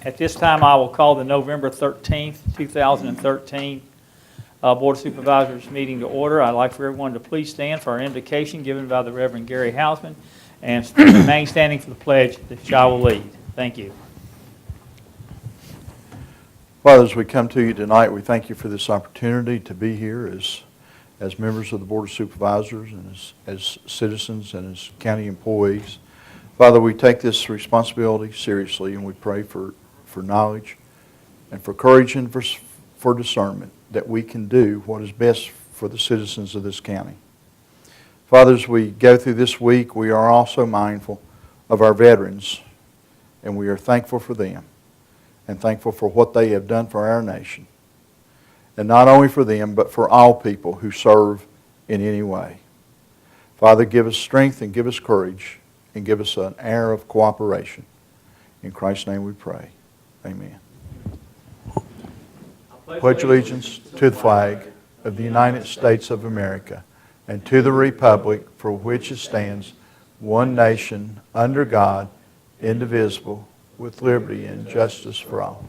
At this time, I will call the November 13th, 2013 Board of Supervisors meeting to order. I'd like for everyone to please stand for our invocation given by the Reverend Gary Hausman and remain standing for the pledge that I will lead. Thank you. Father, as we come to you tonight, we thank you for this opportunity to be here as members of the Board of Supervisors and as citizens and as county employees. Father, we take this responsibility seriously, and we pray for knowledge and for courage and for discernment that we can do what is best for the citizens of this county. Father, as we go through this week, we are also mindful of our veterans, and we are thankful for them and thankful for what they have done for our nation. And not only for them, but for all people who serve in any way. Father, give us strength and give us courage and give us an air of cooperation. In Christ's name we pray. Amen. Pledge allegiance to the flag of the United States of America and to the republic for which it stands, one nation, under God, indivisible, with liberty and justice for all.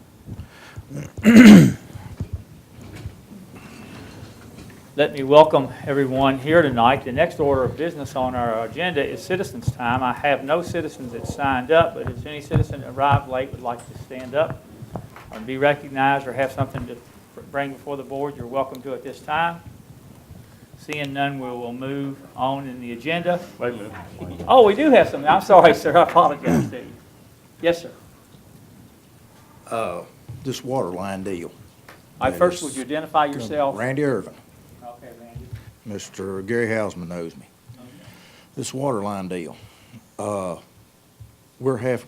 Let me welcome everyone here tonight. The next order of business on our agenda is citizens' time. I have no citizens that signed up, but if any citizen that arrived late would like to stand up or be recognized or have something to bring before the board, you're welcome to at this time. Seeing none, we will move on in the agenda. Wait a minute. Oh, we do have something. I'm sorry, sir. I apologize to you. Yes, sir. This water line deal. All right, first, would you identify yourself? Randy Irvin. Okay, Randy. Mr. Gary Hausman knows me. Okay. This water line deal, we're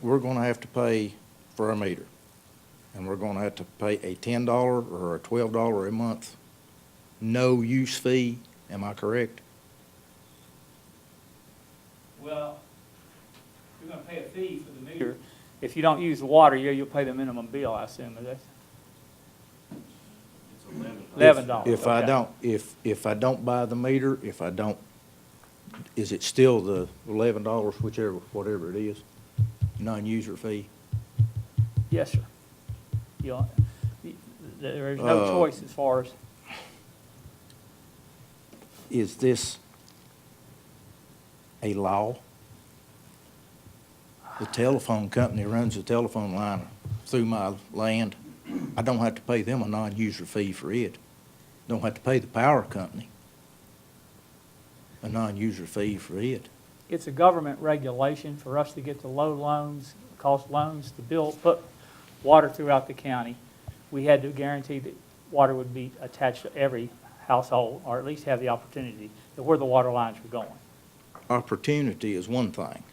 going to have to pay for a meter, and we're going to have to pay a $10 or a $12 a month no use fee. Am I correct? Well, you're going to pay a fee for the meter. If you don't use the water, you'll pay the minimum bill, I assume. Is that? $11. If I don't buy the meter, is it still the $11, whatever it is, non-user fee? Yes, sir. There is no choice as far as. Is this a law? The telephone company runs the telephone line through my land. I don't have to pay them a non-user fee for it. Don't have to pay the power company a non-user fee for it. It's a government regulation for us to get the low loans, cost loans, to put water throughout the county. We had to guarantee that water would be attached to every household, or at least have the opportunity to where the water lines were going. Opportunity is one thing.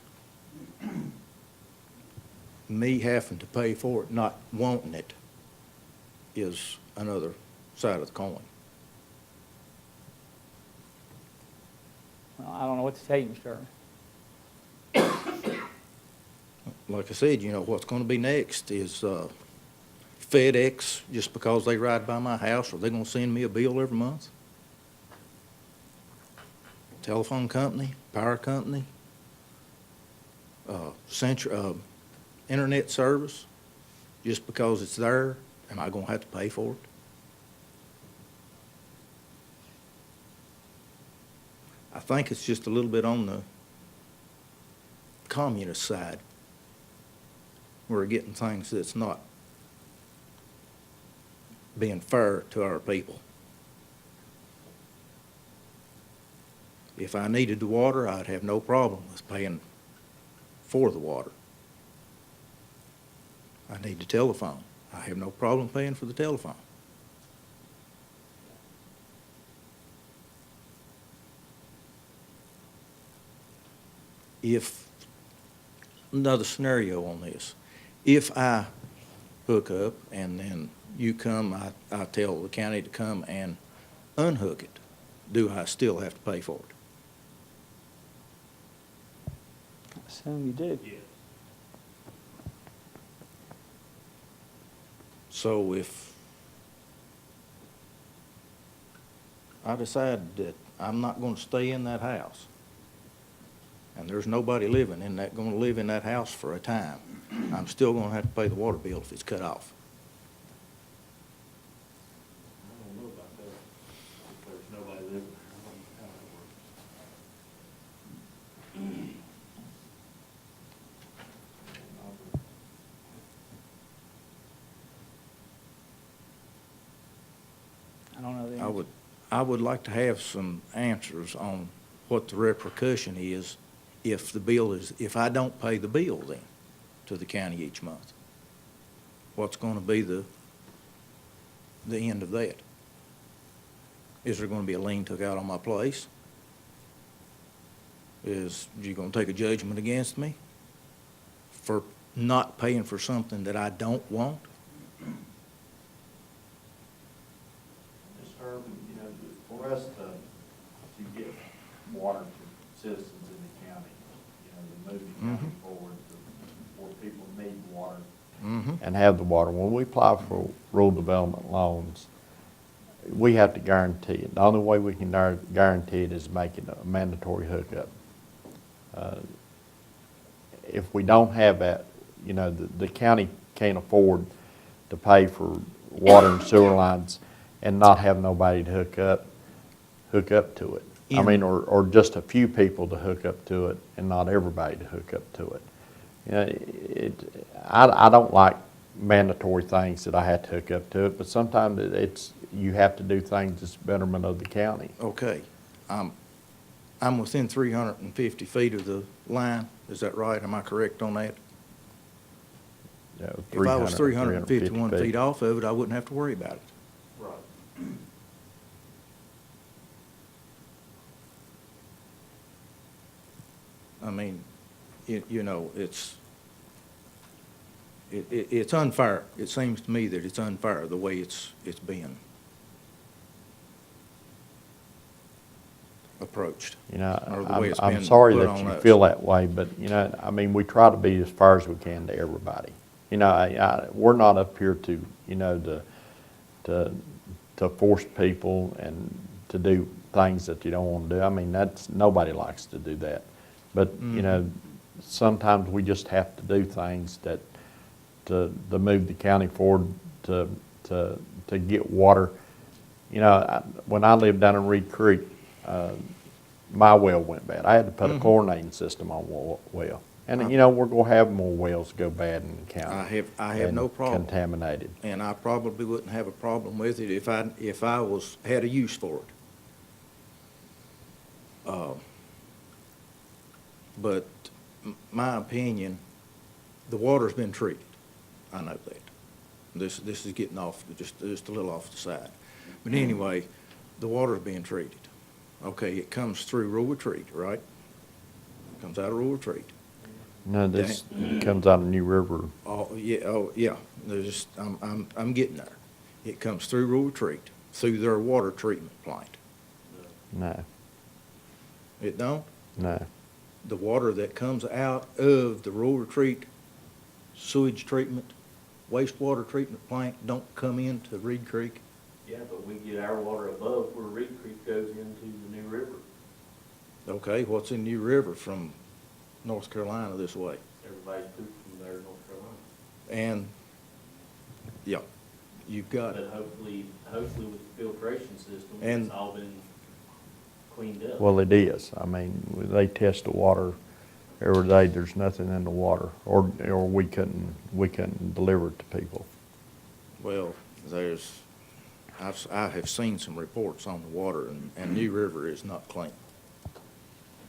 Me having to pay for it, not wanting it, is another side of the coin. Well, I don't know what to tell you, Mr. Irvin. Like I said, what's going to be next is FedEx, just because they ride by my house, are they going to send me a bill every month? Telephone company, power company, internet service, just because it's there, am I going to have to pay for it? I think it's just a little bit on the communist side. We're getting things that's not being fair to our people. If I needed the water, I'd have no problem with paying for the water. I need the telephone. I have no problem paying for the telephone. If, another scenario on this, if I hook up and then you come, I tell the county to come and unhook it, do I still have to pay for it? I assume you do. Yes. So if I decide that I'm not going to stay in that house, and there's nobody going to live in that house for a time, I'm still gonna have to pay the water bill if it's cut off. I don't know about that. If there's nobody living there, I don't know how that works. I don't know the I answer. would, I would like to have some answers on what the repercussion is if the bill is, if I don't pay the bill then to the county each month. What's gonna be the end of that? Is there gonna be a lien took out on my place? Is you gonna take a judgment against me for not paying for something that I don't want? Ms. Herb, you know, for us to get water to citizens in the county, you know, to move the county forward, where people need water. Mm-hmm. and have the water. When we apply for rural development loans, we have to guarantee it. The only way we can guarantee it is making a mandatory hookup. If we don't have that, you know, the county can't afford to pay for water and sewer lines and not have nobody to hook up to it. I mean, or just a few people to hook up to it and not everybody to hook up to it. You know, I don't like mandatory things that I have to hook up to it, but sometimes you have to do things that's betterment of the county. Okay, I'm within 350 feet of the line, is that right? Am I correct on that? You know, If I was 351 feet. feet off of it, I wouldn't have to worry about it. Right. I mean, you know, it's unfair. It seems to me that it's unfair the way it's been approached. You know, Or the way it's I'm been sorry put that on you us. feel that way, but, you know, I mean, we try to be as fair as we can to everybody. You know, we're not up here to, you know, to force people and to do things that you don't want to do. I mean, nobody likes to do that. But, you know, sometimes we just have to do things to move the county forward, to get water. You know, when I lived down in Reed Creek, my well went bad. I had to put a chlorinating system on well. And, you know, we're going to have more wells go bad in the county. I have no and problem. Contaminated. And I probably wouldn't have a problem with it if I had a use for it. But my opinion, the water's been treated. I know that. This is getting off, just a little off the side. But anyway, the water's being treated. Okay, it comes through Rural Retreat, right? Comes out of Rural Retreat. No, this comes out of New River. Oh, yeah, there's, I'm getting there. It comes through Rural Retreat, through their water treatment plant. No, It don't? no. The water that comes out of the Rural Retreat sewage treatment, wastewater treatment plant don't come into Reed Creek? Yeah, but we get our water above where Reed Creek goes into the New River. Okay, what's in New River from North Carolina this way? Everybody's pooping from there in North Carolina. And, yeah, you've got But it. hopefully with the filtration system, And- it's all been cleaned up. Well, it is. I mean, they test the water every day. There's nothing in the water, or we couldn't deliver it to people. Well, I have seen some reports on the water, and New River is not clean.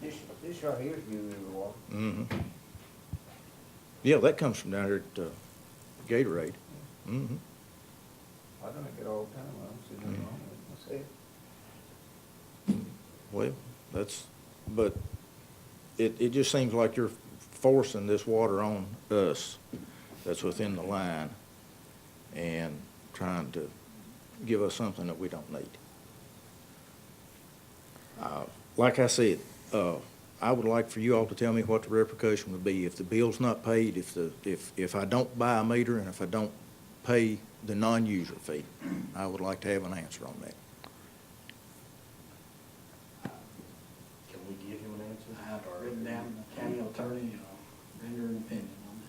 This right here is New River water. Mm-hmm. Yeah, that comes from down here at Gatorade. Mm-hmm. I drink it all the time, I don't see nothing wrong with it myself. Well, but it just seems like you're forcing this water on us that's within the line and trying to give us something that we don't need. Like I said, I would like for you all to tell me what the repercussion would be if the bill's not paid, if I don't buy a meter and if I don't pay the non-user fee. I would like to have an answer on that. Can we give him an answer? I have written down the county attorney, render an opinion on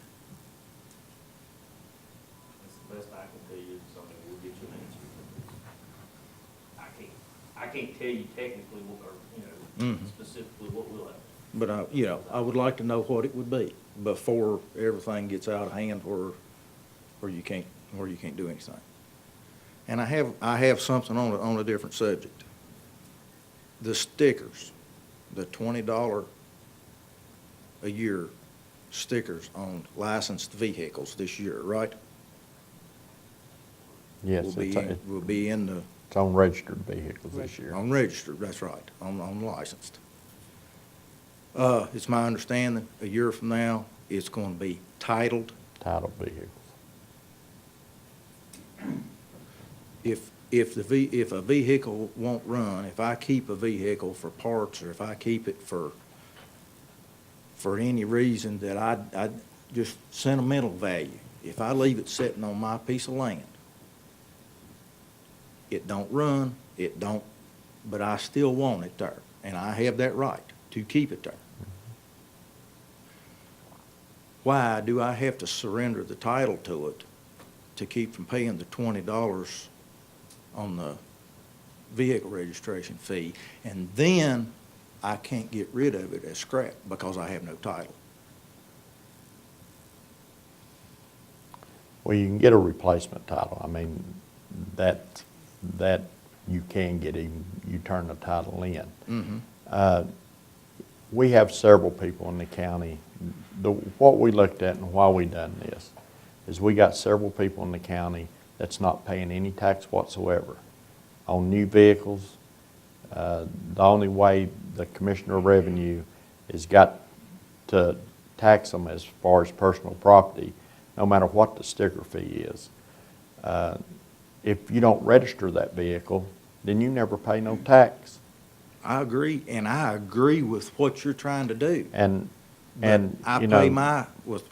tell you is, we'll get you an answer. I can't tell you technically what, or, specifically what we'll have. But I would like to know what it would be before everything gets out of hand where you can't do anything. And I have something on a different subject. The stickers, the $20 a year stickers on licensed vehicles this year, right? Yes, Will be in the, it's on registered vehicles this year. on registered, that's right, on licensed. It's my understanding, a year from now, it's going to be titled. Titled vehicles. If a vehicle won't run, if I keep a vehicle for parts, or if I keep it for any reason that I just sentimental value, if I leave it sitting on my piece of land, it don't run, but I still want it there, and I have that right to keep it there. Why do I have to surrender the title to it to keep from paying the $20 on the vehicle registration fee, and then I can't get rid of it as scrap because I have no title? Well, you can get a replacement title. I mean, that you can get even, you turn the title in. Mm-hmm. We have several people in the county. What we looked at and why we done this is we got several people in the county that's not paying any tax whatsoever on new vehicles. The only way the Commissioner of Revenue has got to tax them as far as personal property, no matter what the sticker fee is. If you don't register that vehicle, then you never pay no tax. I agree, and I agree with what you're trying to do. And I you pay know,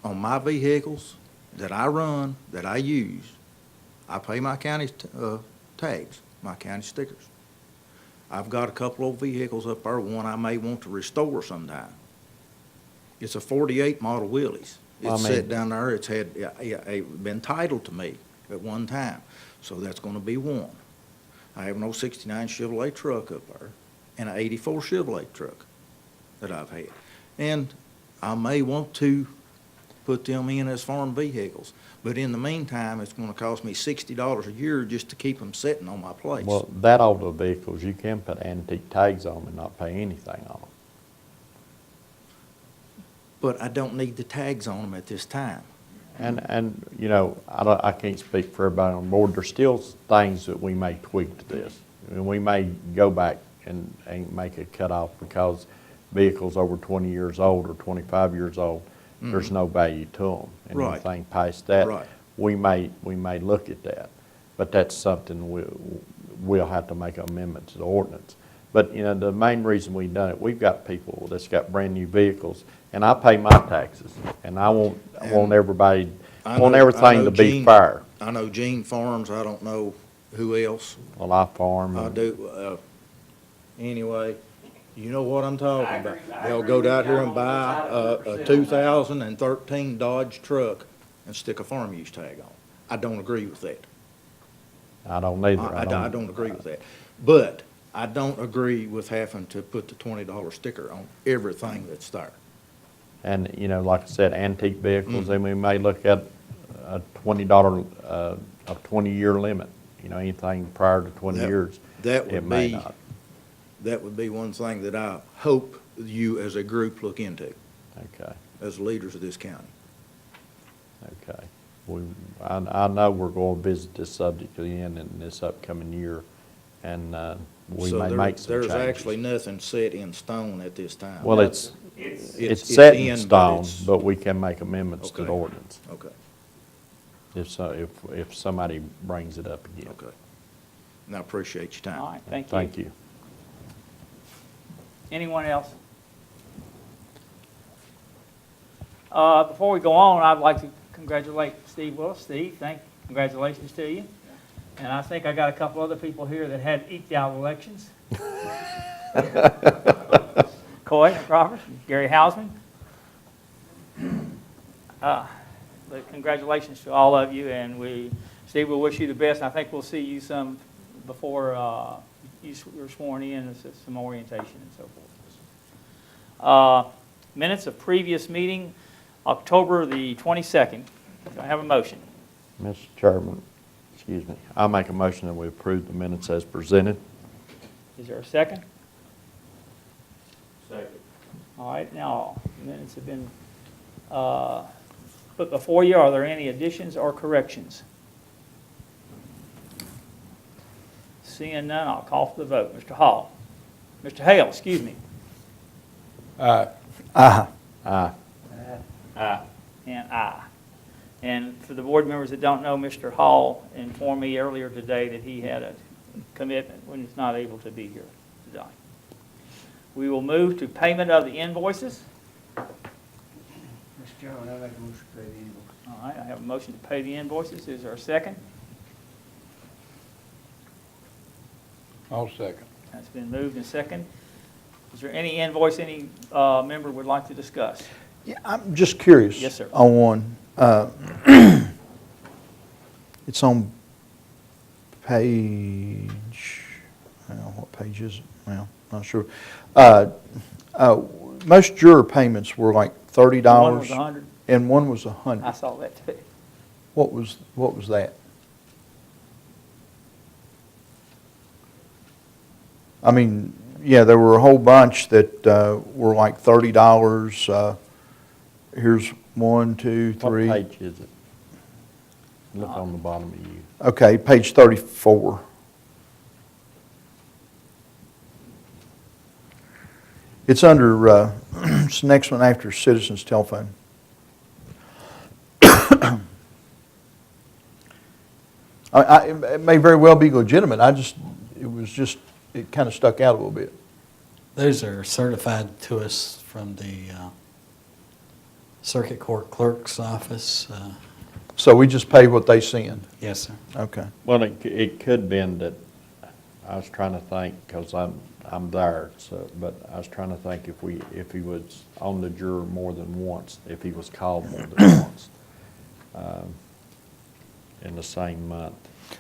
on my vehicles that I run, that I use, I pay my county tags, my county stickers. I've got a couple of vehicles up there, one I may want to restore sometime. It's a 48 model Willys. It's set down there, it's had been titled to me at one time, so that's gonna be one. I have an 69 Chevrolet truck up there, and an 84 Chevrolet truck that I've had. And I may want to put them in as farm vehicles, but in the meantime, it's gonna cost me $60 a year just to keep them sitting on my place. well, that older vehicles, you can put antique tags on them and not pay anything on them. But I don't need the tags on them at this time. And you know, I can't speak for everybody on board. There's still things that we may tweak to this. And we may go back and make a cutoff because vehicles over 20 years old or 25 years old, there's no value to them. And Right. anything past that, Right. we may look at that. But that's something we'll have to make an amendment to the ordinance. But, you know, the main reason we've done it, we've got people that's got brand-new vehicles, and I pay my taxes, and I want everybody, I want know everything to be Gene- fair. I know Gene Farms, I don't know who else. Well, I farm. I and- do, anyway, you know what I'm talking I about. agree. I They'll agree go with you. down here I'm and on the buy side a of the 2013 Dodge truck and stick a farm use tag on. I don't agree with that. I don't either. I don't agree with that. But I don't agree with having to put the $20 sticker on everything that's there. And, you know, like I said, antique vehicles, Mm. and we may look at a $20, a 20-year limit, you know, anything prior to 20 That- years. that it would may be- not. That would be one thing that I hope you as a group look into, Okay, as leaders of this county. okay. I know we're going to visit this subject again in this upcoming year, and we So may there- make some changes. There's actually nothing set in stone at this time. Well, it's It's set in but stone, it's- but we can make amendments to the Okay. ordinance Okay, if somebody brings it up again. okay. And I appreciate your time. All right, thank you. Thank you. Anyone else? Before we go on, I'd like to congratulate Steve Willis. Steve, congratulations to you. And I think I got a couple other people here that had eked out elections. Coy McRoberts, Gary Hausman. But congratulations to all of you, and we Steve, we'll wish you the best, and I think we'll see you some before you're sworn in, and some orientation and so forth. Minutes of previous meeting, October the 22nd. Do I have a motion? Mr. Chairman, excuse me, I'll make a motion that we approve the minutes as presented. Is there a second? Second. All right, now, minutes have been put before you. Are there any additions or corrections? Seeing none, I'll call for the vote. Mr. Hall. Mr. Hale, excuse me. Aye. Aye. Aye. Aye. And aye. And for the board members that don't know, Mr. Hall informed me earlier today that he had a commitment when he's not able to be here today. We will move to payment of the invoices. Mr. Chairman, I make a motion to pay the invoice. All right, I have a motion to pay the invoices. Is there a second? I'll second. That's been moved and second. Is there any invoice any member would like to discuss? Yeah, I'm just curious. Yes, sir. On one. It's on page, well, what page is it? Well, not sure. Most juror payments were like $30. One was 100. And one was 100. I saw that too. What was that? I mean, yeah, there were a whole bunch that were like $30. Here's 1, 2, 3. What page is it? Look on the bottom of you. Okay, page 34. It's under, it's the next one after Citizens Telephone. It may very well be legitimate. It kind of stuck out a little bit. Those are certified to us from the Circuit Court Clerk's office. So we just pay what they send. Yes, sir. Okay. Well, it could been that, I was trying to think, because I'm there, so, but I was trying to think if he was on the juror more than once, if he was called more than once in the same month.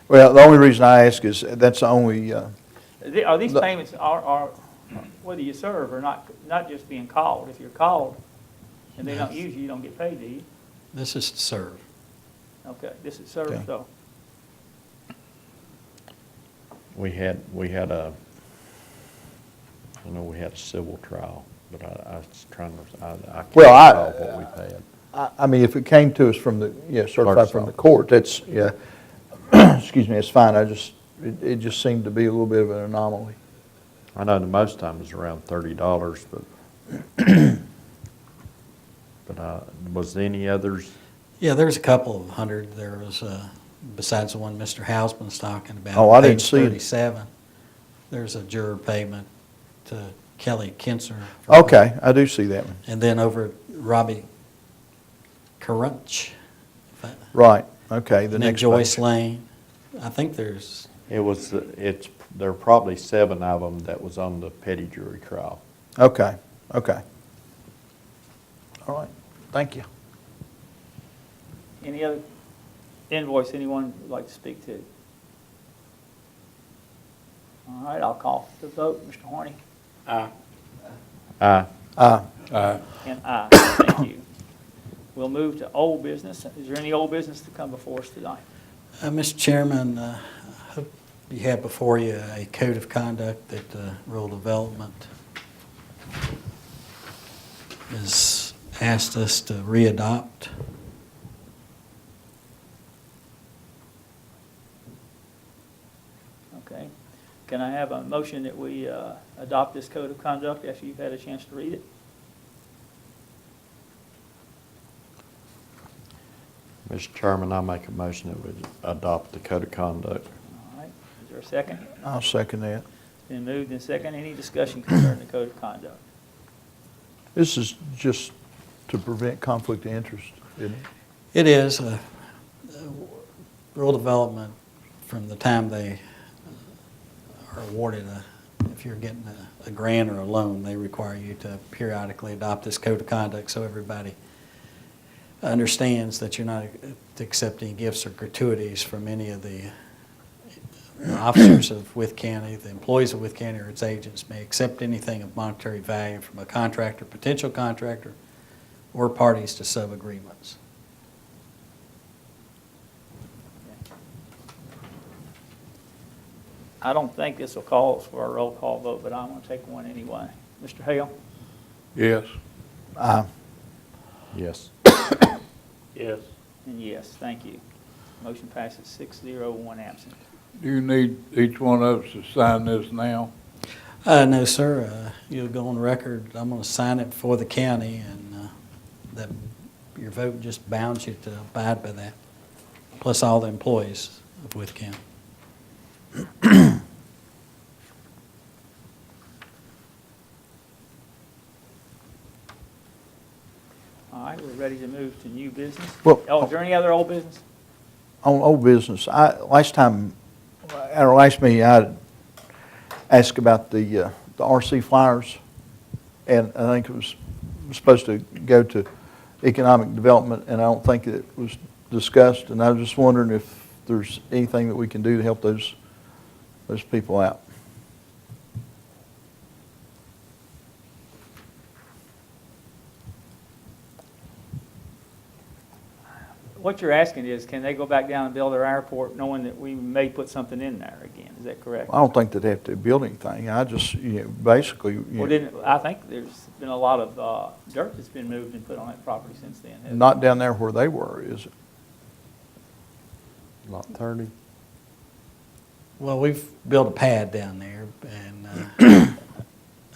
Well, the only reason I ask is that's the only, Are these payments, are whether you serve or not just being called? If you're called and they don't use you, you don't get paid, do you? This is to serve. Okay, this is served, Okay. so. We had a, I know we had a civil trial, but I was trying to, I can't Well, recall what we've had. I mean, if it came to us from the, certified Clerk's from the office. court, that's, excuse me, it's fine. It just seemed to be a little bit of an anomaly. I know the most time was around $30, but was there any others? Yeah, there's a couple of hundred. There was, besides the one Mr. Hausman's talking about. Oh, I didn't page see it. 37. There's a juror payment to Kelly Kinser. Okay, I do see that one. And then over Robbie Carunch. Right, okay, the And then next Joyce page. Lane. I think there's, There are probably 7 of them that was on the petty jury trial. Okay. All right, thank you. Any other invoice anyone would like to speak to? All right, I'll call for the vote. Mr. Horny? Aye. Aye. And aye. Thank you. We'll move to old business. Is there any old business to come before us tonight? Mr. Chairman, I hope you have before you a code of conduct that Rural Development has asked us to readopt. Okay. Can I have a motion that we adopt this code of conduct after you've had a chance to read it? Mr. Chairman, I make a motion that we adopt the code of conduct. All right. Is there a second? I'll second that. Been moved and second. Any discussion concerning the code of conduct? This is just to prevent conflict of interest, isn't it? It is. Rural Development, from the time they are awarded if you're getting a grant or a loan, they require you to periodically adopt this code of conduct so everybody understands that you're not accepting gifts or gratuities from any of the officers of Wythe County. The employees of Wythe County or its agents may accept anything of monetary value from a contractor, potential contractor, or parties to sub-agreements. I don't think this will call for a roll call vote, but I'm going to take one anyway. Mr. Hale? Yes. Yes. Yes. And yes, thank you. Motion passes 6-0, one absent. Do you need each one of us to sign this now? No, sir. You'll go on record. I'm going to sign it for the county, and that your vote just bounds you to abide by that, plus all the employees of Wythe County. All right, we're ready to move to new business. Well- Oh, is there any other old business? On old business, last time, at our last meeting, I asked about the RC flyers, and I think it was supposed to go to economic development, and I don't think it was discussed, and I was just wondering if there's anything that we can do to help those people out. What you're asking is, can they go back down and build their airport knowing that we may put something in there again? Is that correct? I don't think that they have to build anything. I just, basically, Well, I think there's been a lot of dirt that's been moved and put on that property since then. hasn't not down there where they were, is it? Lot 30. Well, we've built a pad down there, and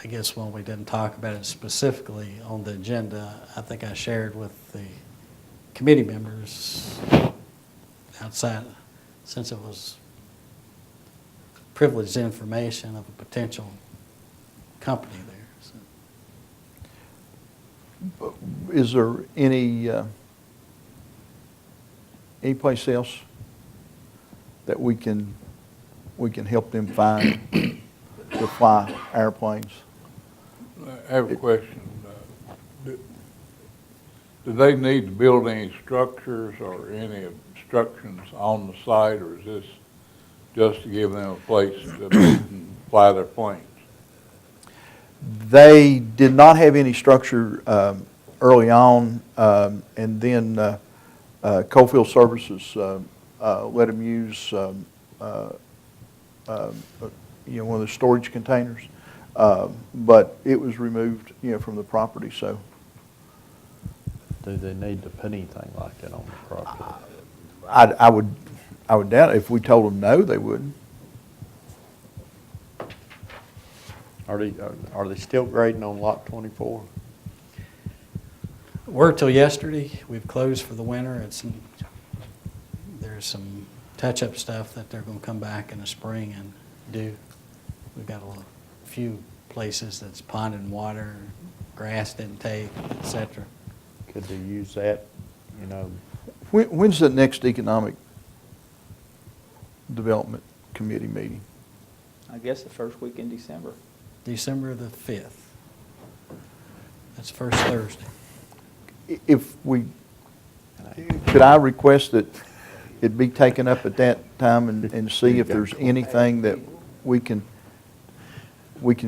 I guess when we didn't talk about it specifically on the agenda, I think I shared with the committee members outside, since it was privileged information of a potential company there. So. Is there any place else that we can help them find to fly airplanes? I have a question. Do they need to build any structures or any obstructions on the site, or is this just to give them a place that they can fly their planes? They did not have any structure early on, and then Coalfield Services let them use one of the storage containers, but it was removed from the property. So Do they need to put anything like that on the property? I would doubt it. If we told them no, they wouldn't. Are they still grading on lot 24? Were till yesterday. We've closed for the winter. There's some touch-up stuff that they're going to come back in the spring and do. We've got a few places that's ponded in water, grass didn't take, etc. Could they use that, When's the next Economic Development Committee meeting? I guess the first week in December. December the 5th. That's first Thursday. Could I request that it be taken up at that time and see if there's anything that we can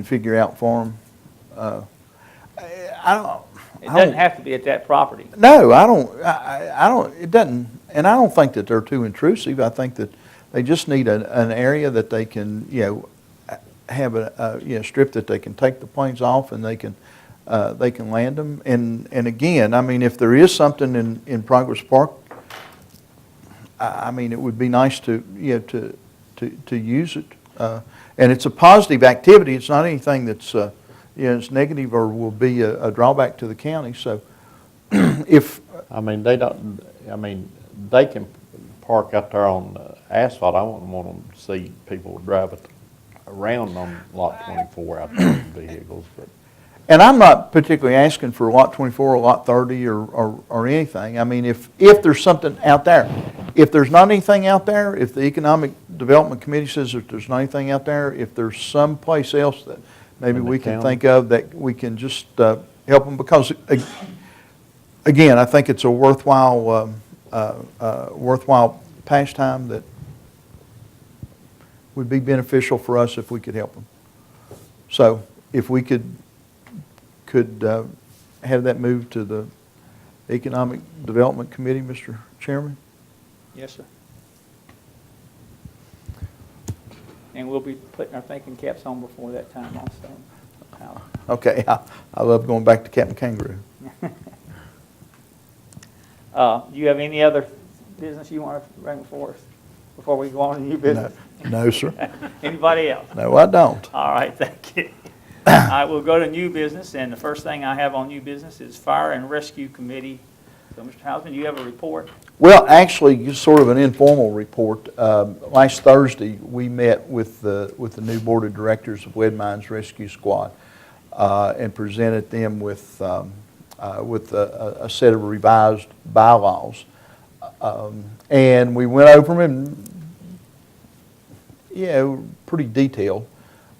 figure out for them? It doesn't have to be at that property. No, I don't, it doesn't, and I don't think that they're too intrusive. I think that they just need an area that they can, have a strip that they can take the planes off and they can land them. And again, I mean, if there is something in Progress Park, I mean, it would be nice to use it. And it's a positive activity. It's not anything that's, it's negative or will be a drawback to the county. So if... they can park out there on asphalt. I wouldn't want them to see people driving around on lot 24 out there in vehicles, but... And I'm not particularly asking for lot 24 or lot 30 or anything. I mean, if there's something out there, if there's not anything out there, if the Economic Development Committee says that there's not anything out there, if there's some place else that maybe we can think of that we can just help them, because again, I think it's a worthwhile pastime that would be beneficial for us if we could help them. So if we could have that moved to the Economic Development Committee, Mr. Chairman? Yes, sir. And we'll be putting our thinking caps on before that time also. Okay, I love going back to Captain Kangaroo. Do you have any other business you want to bring before us before we go on to new business? No, sir. Anybody else? No, I don't. All right, thank you. All right, we'll go to new business, and the first thing I have on new business is Fire and Rescue Committee. So, Mr. Hausman, you have a report? Well, actually, sort of an informal report. Last Thursday, we met with the new Board of Directors of Lead Mines Rescue Squad and presented them with a set of revised bylaws. And we went over them and, yeah, pretty detailed.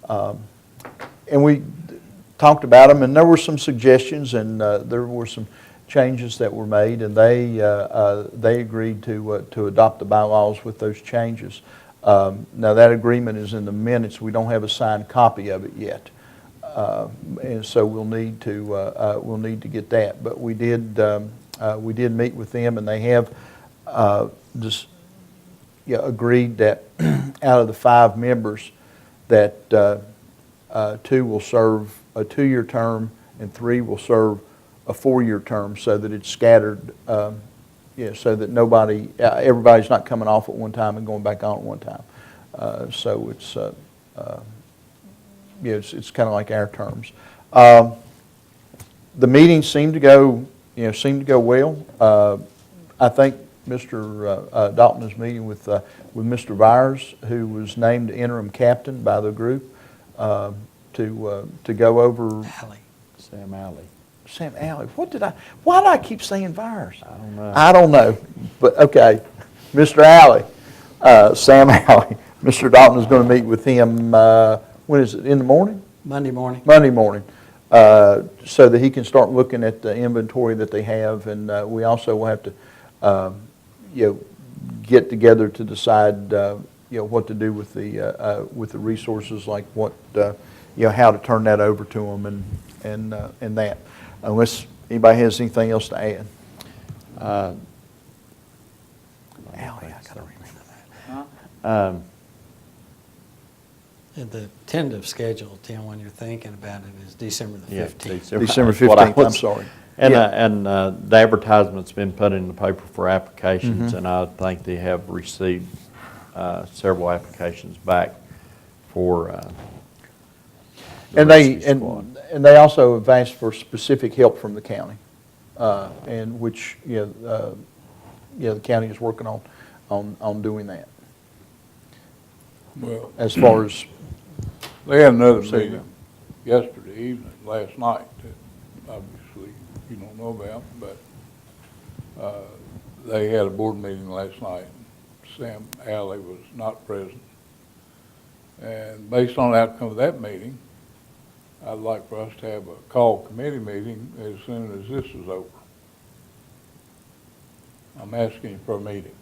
And we talked about them, and there were some suggestions, and there were some changes that were made, and they agreed to adopt the bylaws with those changes. Now that agreement is in the minutes. We don't have a signed copy of it yet, and so we'll need to get that. But we did meet with them, and they have just agreed that out of the 5 members, that 2 will serve a 2-year term and 3 will serve a 4-year term, so that it's scattered, so that everybody's not coming off at one time and going back on at one time. So it's kind of like our terms. The meetings seem to go well. I think Mr. Dalton is meeting with Mr. Byers, who was named interim captain by the group, to go over. Sam Alley. Sam Alley. Why do I keep saying Byers? I don't know. I don't know, but okay. Mr. Alley, Sam Alley. Mr. Dalton is going to meet with him, when is it, in the morning? Monday morning. Monday morning, so that he can start looking at the inventory that they have, and we also will have to, get together to decide, what to do with the resources, like what, how to turn that over to them, and that. Unless anybody has anything else to add. Alley, I gotta remember that. And the tentative schedule, Tim, when you're thinking about it, is December the 15th. December that's what I 15th, I'm was- sorry. And, Yeah. the advertisement's been put in the paper for applications, Mhm. and I think they have received several applications back for the And rescue squad. and they also have asked for specific help from the county, and which, the county is working on doing that. Well, As far as, they had another Say meeting yesterday evening, last night, that obviously you don't know about, but they had a board meeting last night. Sam Alley was not present. And based on the outcome of that meeting, I'd like for us to have a call committee meeting as soon as this is over. I'm asking you for a meeting.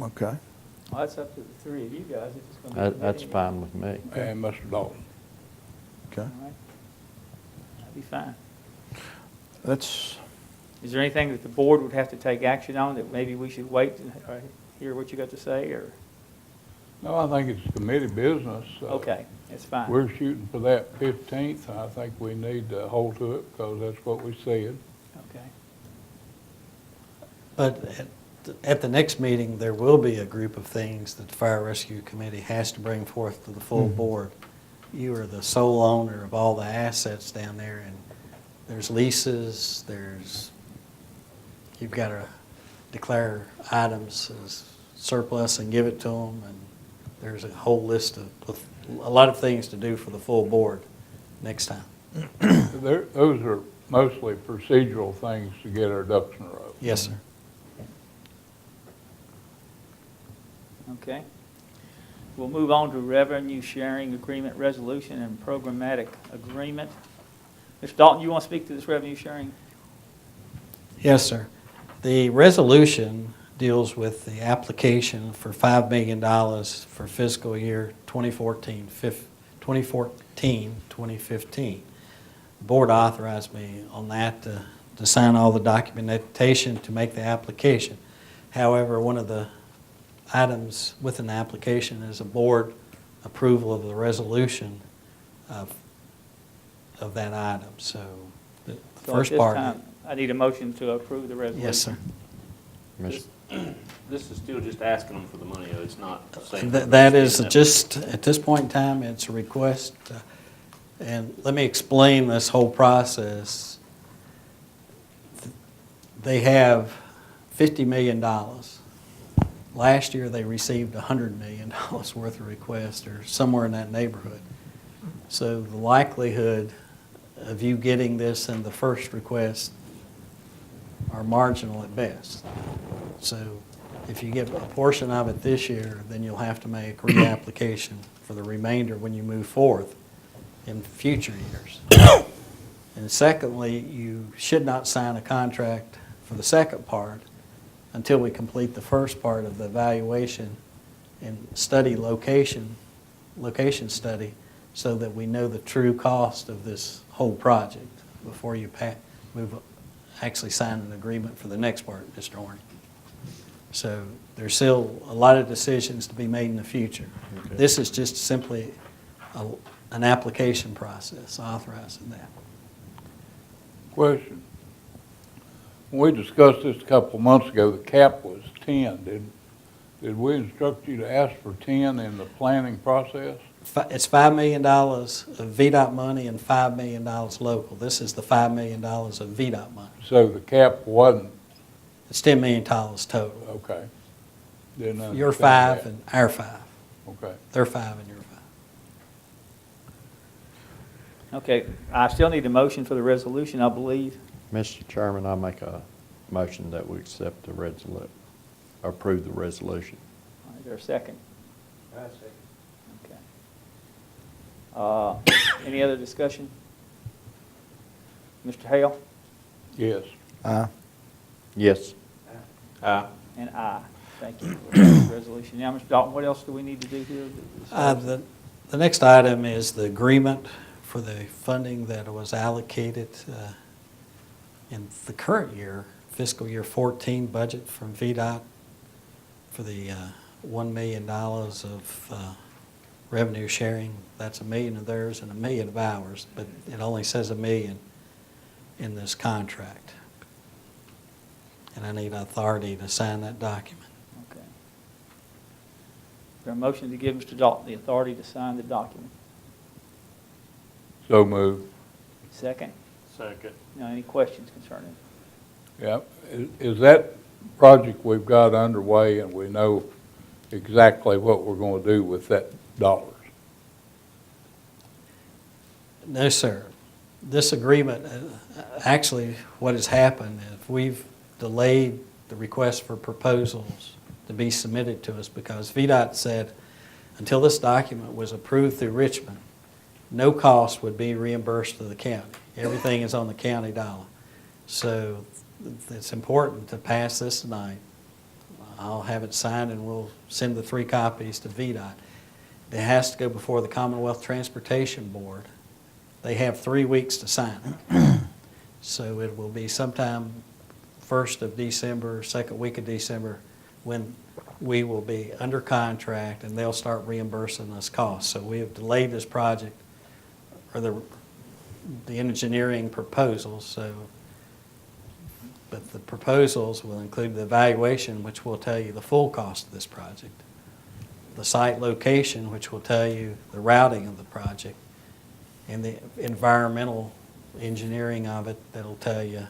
okay. Well, that's up to the 3 of you guys. If it's gonna be a That's meeting. fine with me. And Mr. Dalton. Okay. All right. That'd be fine. That's, Is there anything that the board would have to take action on that maybe we should wait to hear what you got to say, or? No, I think it's committee business. Okay, that's fine. We're shooting for that 15th, and I think we need to hold to it because that's what we said. Okay. But at the next meeting, there will be a group of things that the Fire Rescue Committee has to bring forth to the full board. You are the sole owner of all the assets down there, and there's leases, you've got to declare items as surplus and give it to them, and there's a whole list of a lot of things to do for the full board next time. Those are mostly procedural things to get our ducks in a row. Yes, sir. Okay. We'll move on to revenue sharing agreement resolution and programmatic agreement. Mr. Dalton, you want to speak to this revenue sharing? Yes, sir. The resolution deals with the application for $5 million for fiscal year 2014-2015. The board authorized me on that to sign all the documentation to make the application. However, one of the items within the application is a board approval of the resolution of that item. So the So first at this part. time, I need a motion to approve the resolution. Yes, sir. This is still just asking them for the money, though. It's not saying. That is just, at this point in time, it's a request. And let me explain this whole process. They have $50 million. Last year, they received $100 million worth of requests, or somewhere in that neighborhood. So the likelihood of you getting this in the first request are marginal at best. So if you get a portion of it this year, then you'll have to make reapplication for the remainder when you move forth in future years. And secondly, you should not sign a contract for the second part until we complete the first part of the evaluation and study location study, so that we know the true cost of this whole project before you actually sign an agreement for the next part, Mr. Horning. So there's still a lot of decisions to be made in the future. Okay. This is just simply an application process authorizing that. Question. When we discussed this a couple of months ago, the cap was 10. Did we instruct you to ask for 10 in the planning process? It's $5 million of VDOT money and $5 million local. This is the $5 million of VDOT money. So the cap wasn't, It's $10 million total. okay. Didn't understand Your 5 that. and our 5. Okay. Their 5 and your 5. Okay, I still need a motion for the resolution, I believe. Mr. Chairman, I make a motion that we accept the approve the resolution. All right, is there a second? Okay. Any other discussion? Mr. Hale? Yes. Yes. And aye. Thank you. Resolution. Now, Mr. Dalton, what else do we need to do here? The next item is the agreement for the funding that was allocated in the current year, fiscal year 14 budget from VDOT for the $1 million of revenue sharing. That's $1 million of theirs and $1 million of ours, but it only says $1 million in this contract. And I need authority to sign that document. Okay. Is there a motion to give Mr. Dalton the authority to sign the document? So moved. Second? Second. Now, any questions concerning it? Yeah. Is that project we've got underway and we know exactly what we're going to do with that dollars? No, sir. This agreement, actually what has happened is we've delayed the request for proposals to be submitted to us because VDOT said until this document was approved through Richmond, no cost would be reimbursed to the county. Everything is on the county dollar. So it's important to pass this tonight. I'll have it signed and we'll send the 3 copies to VDOT. It has to go before the Commonwealth Transportation Board. They have 3 weeks to sign it. So it will be sometime 1st of December, 2nd week of December, when we will be under contract and they'll start reimbursing us costs. So we have delayed this project, or the engineering proposals. So, but the proposals will include the evaluation, which will tell you the full cost of this project, the site location, which will tell you the routing of the project, and the environmental engineering of it that'll tell you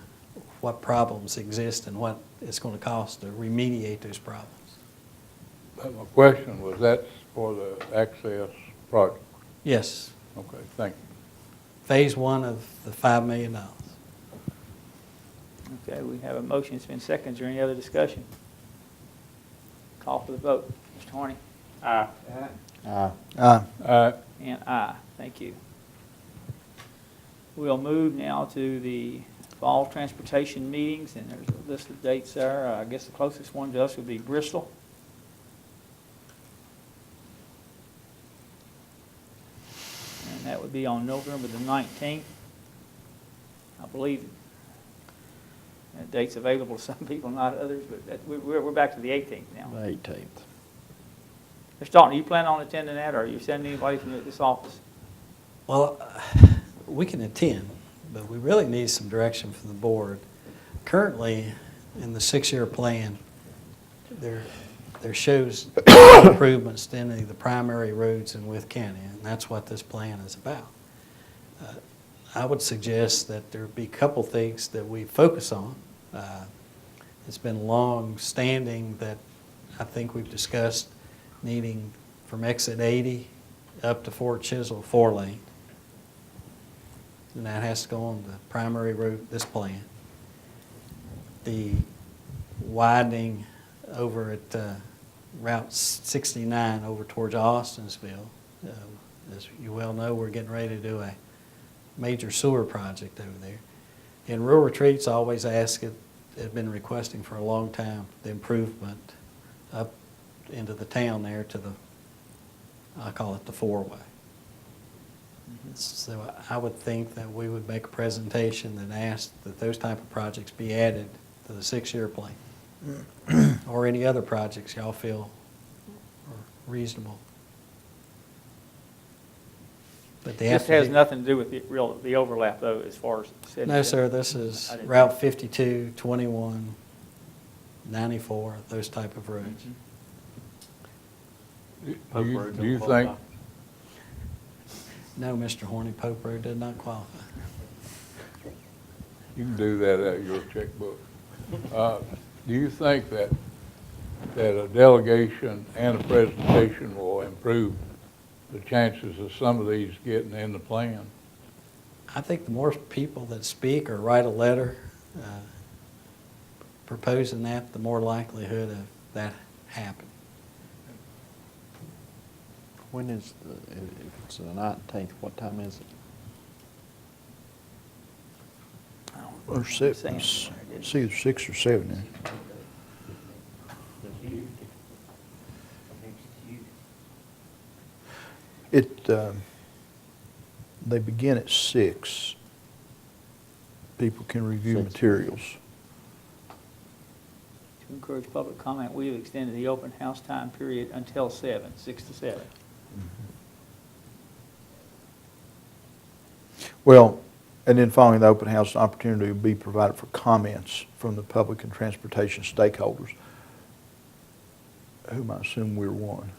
what problems exist and what it's going to cost to remediate those problems. But my question was, that's for the access project? Yes, Okay, thank you. phase 1 of the $5 million. Okay, we have a motion. It's been seconded. Is there any other discussion? Call for the vote. Mr. Horning? Aye. Aye. And aye. Thank you. We'll move now to the fall transportation meetings, and there's a list of dates there. I guess the closest one to us would be Bristol. And that would be on November the 19th. I believe that date's available to some people, not others, but we're back to the 18th now. The 18th. Mr. Dalton, are you planning on attending that, or are you sending anybody from this office? Well, we can attend, but we really need some direction from the board. Currently, in the 6-year plan, there shows improvements to any of the primary roads in Wythe County, and that's what this plan is about. I would suggest that there be a couple things that we focus on. It's been long-standing that I think we've discussed needing from exit 80 up to Fort Chisel 4-lane. And that has to go on the primary route, this plan. The widening over at Route 69 over towards Austensville. As you well know, we're getting ready to do a major sewer project over there. In rural retreats, I always ask it, have been requesting for a long time, the improvement up into the town there to the, I call it the 4-way. So I would think that we would make a presentation that asked that those type of projects be added to the 6-year plan. Or any other projects y'all feel are reasonable. But they have This to has be- nothing to do with the overlap, though, as far as. No, sir, this is I didn't- Route 52, 21, 94, those type of roads. Do you think, No, Mr. Horny, Pope Road did not qualify. you can do that out of your checkbook. Do you think that a delegation and a presentation will improve the chances of some of these getting in the plan? I think the more people that speak or write a letter proposing that, the more likelihood of that happening. When is if it's the 19th, what time is it? Or six, it's either 6 or 7 now. They begin at 6. People can review 6. materials. To encourage public comment, we have extended the open house time period until 7, 6 to 7. Well, and then following the open house, an opportunity will be provided for comments from the public and transportation stakeholders, whom I assume we're one.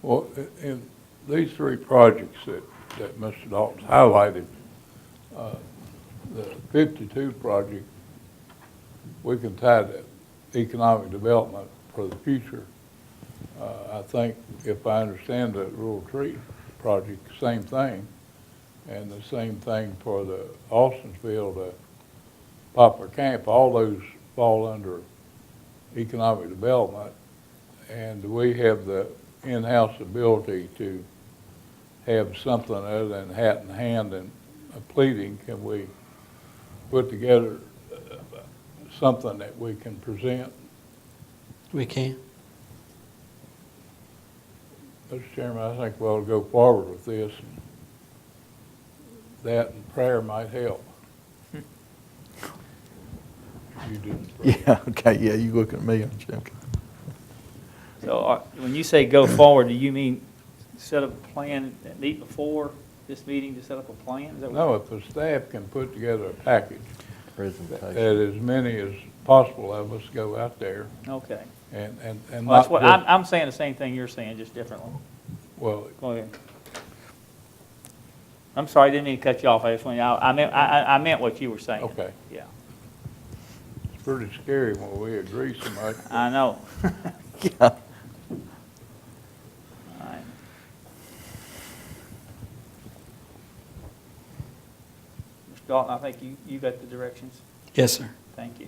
Well, in these 3 projects that Mr. Dalton's highlighted, the 52 project, we can tie to economic development for the future. I think, if I understand the rural retreat project, same thing, and the same thing for the Austensville, the Poplar Camp, all those fall under economic development. And we have the in-house ability to have something other than hat in hand and a pleading. Can we put together something that we can present? We can. Mr. Chairman, I think we ought to go forward with this. That and prayer might help. You didn't pray. Yeah, okay, yeah, you looking at me, aren't you? Okay. So when you say go forward, do you mean set up a plan, meet before this meeting to set up a plan? Is that what- No, if the staff can put together a package, Presentation. that as many as possible of us go out there Okay. and Well, not that's what, just, I'm saying the same thing you're saying, just differently. well, Go ahead. I'm sorry, I didn't mean to cut you off. I just wanted, I meant what you were saying. okay. Yeah, It's pretty scary when we agree so much. I know. Yeah. All right. Mr. Dalton, I think you got the directions. Yes, sir. Thank you.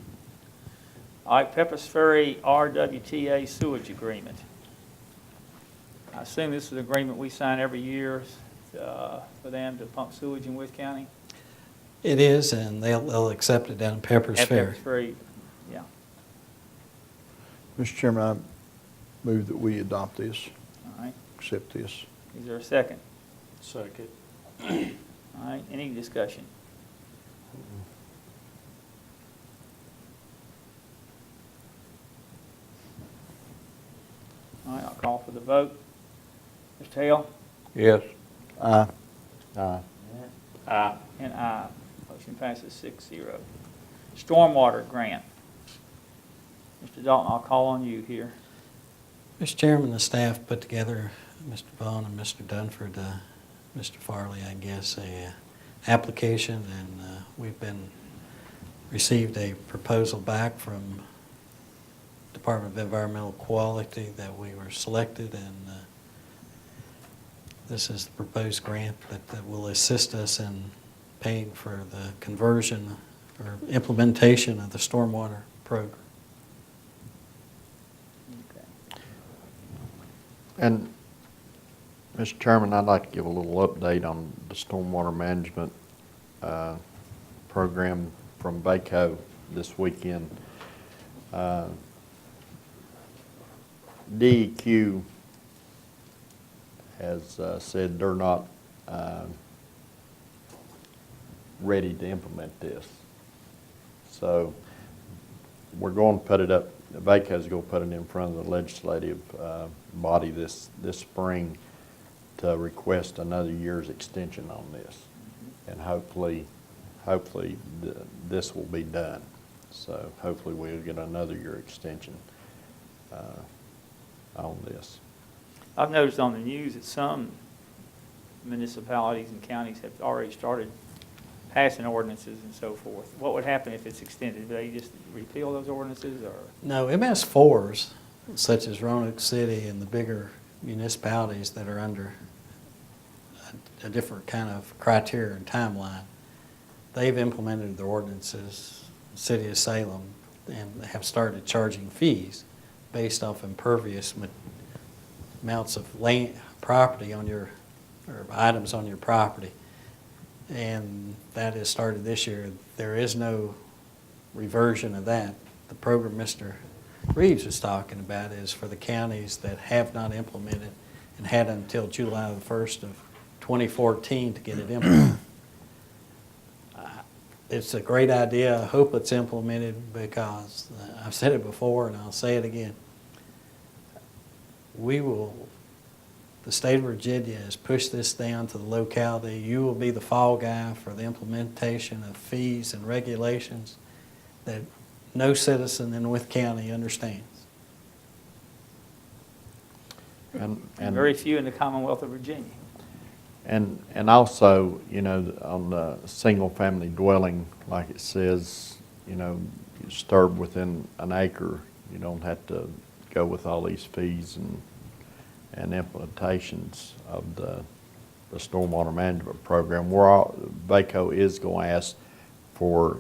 All right, Pepper's Ferry RWTA sewage agreement. I assume this is an agreement we sign every year for them to pump sewage in Wythe County? It is, and they'll accept it down in Pepper's At Ferry. Pepper's Ferry, yeah. Mr. Chairman, I move that we adopt this, All right. accept this. Is there a second? Second. All right, any discussion? All right, I'll call for the vote. Mr. Hale? Yes. Aye. Aye. And aye. Motion passes 6-0. Stormwater grant. Mr. Dalton, I'll call on you here. Mr. Chairman, the staff put together, Mr. Vaughn and Mr. Dunford, Mr. Farley, I guess, a application, and we've received a proposal back from Department of Environmental Quality that we were selected, and this is the proposed grant that will assist us in paying for the conversion or implementation of the stormwater program. Okay. And, Mr. Chairman, I'd like to give a little update on the stormwater management program from Wythe this weekend. DEQ has said they're not ready to implement this. So we're going to put it up, Wythe is going to put it in front of the legislative body this spring to request another year's extension on this. And hopefully this will be done. So hopefully we'll get another year extension on this. I've noticed on the news that some municipalities and counties have already started passing ordinances and so forth. What would happen if it's extended? Do they just repeal those ordinances, or? No, MS4s, such as Roanoke City and the bigger municipalities that are under a different kind of criteria and timeline, they've implemented their ordinances, the city of Salem, and have started charging fees based off impervious amounts of land, property on your, or items on your property. And that has started this year. There is no reversion of that. The program Mr. Reeves was talking about is for the counties that have not implemented and had until July the 1st of 2014 to get it implemented. It's a great idea. I hope it's implemented because I've said it before and I'll say it again. The state of Virginia has pushed this down to the locality. You will be the fall guy for the implementation of fees and regulations that no citizen in Wythe County understands. And very few in the Commonwealth of Virginia. And also, you know, on the single-family dwelling, like it says, you know, you disturb within an acre, you don't have to go with all these fees and implementations of the stormwater management program. VACO is going to ask for